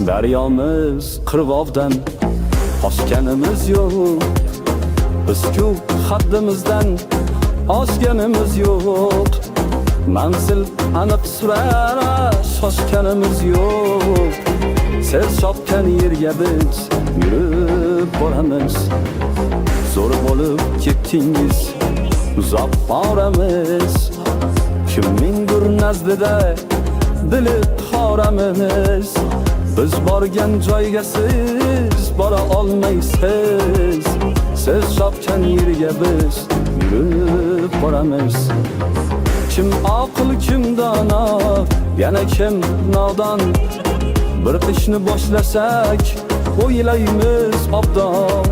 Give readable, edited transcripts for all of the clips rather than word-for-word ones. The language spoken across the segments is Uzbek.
Daryomiz qirg'oqdan oshganimiz yo'q. Biz-ku haddimizdan oshganimiz yo'q. Manzil aniq surar shoshganimiz yo'q. Siz chopgan yerga biz yurib boramiz. Zo'r bo'lib ketdingiz, uzoq boramiz. Kimningdir nazdida dili qoramiz. Biz borgan joyga siz bora olmaysiz. Siz chopgan yerga biz yurib boramiz. Kim aql, kim dono, yana kim nodon. Bir ishni boshlasak o'ylaymiz obdon.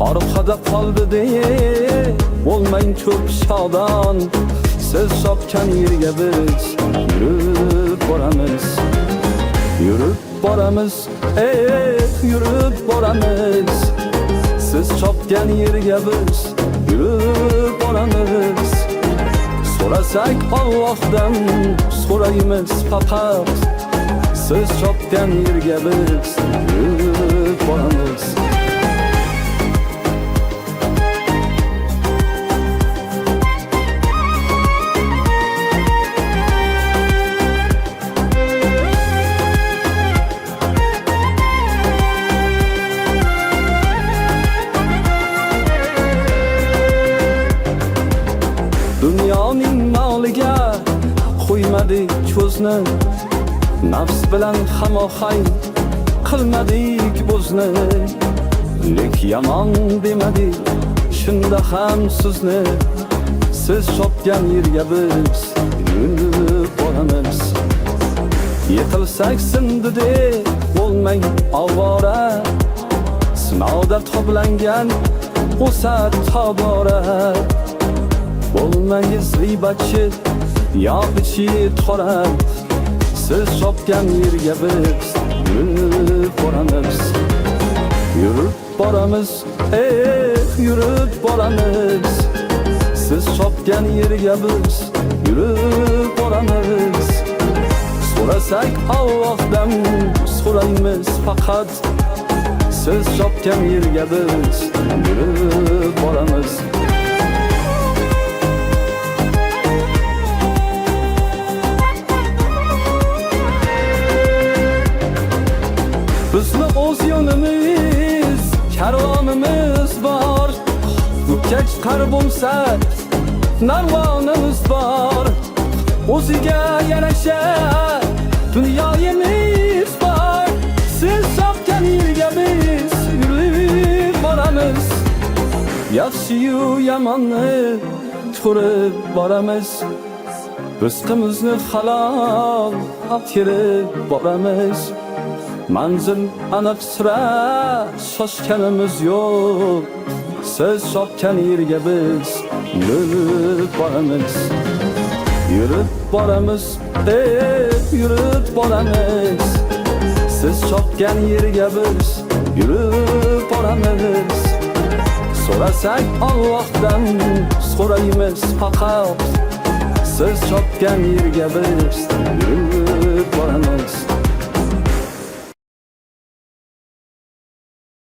Orqada qoldi deb bo'lmang ko'p shodon. Siz chopgan yerga biz yurib boramiz. Yurib boramiz, yurib boramiz. Siz chopgan yerga biz yurib boramiz. So'rasak Allohdan so'raymiz faqat. Siz chopgan yerga biz yurib boramiz. Dunyoning moliga qo'ymadik ko'zni, nafs bilan hamohang qilmadik o'zni. Lek yomon demadik shunda ham sizni. Siz chopgan yerga biz yurib boramiz. Yiqilsak sindi deb bo'lmang ovora. Sinovda toblangan o'sar tobora. Bo'lmangiz g'iybatchi, yo'qchi qorat. Siz chopgan yerga biz yurib boramiz. Yurib boramiz, yurib boramiz. Siz chopgan yerga biz yurib boramiz. So'rasak Allohdan so'raymiz faqat. Siz chopgan yerga biz yurib boramiz. Bizni o'z yo'limiz, karvonimiz bor. Ko'kka chiqar bo'lsa, narvonimiz bor. O'ziga yarasha dunyoyimiz bor. Siz chopgan yerga biz yurib boramiz. Yaxshi-yu yomonni ko'rib boramiz. Rizqimizni halol terib boramiz. Manzil aniq sira shoshganimiz yo'q. Siz chopgan yerga biz yurib boramiz. Yurib boramiz, yurib boramiz. Siz chopgan yerga biz yurib boramiz. So'rasak Allohdan so'raymiz faqat. Siz chopgan yerga biz yurib boramiz.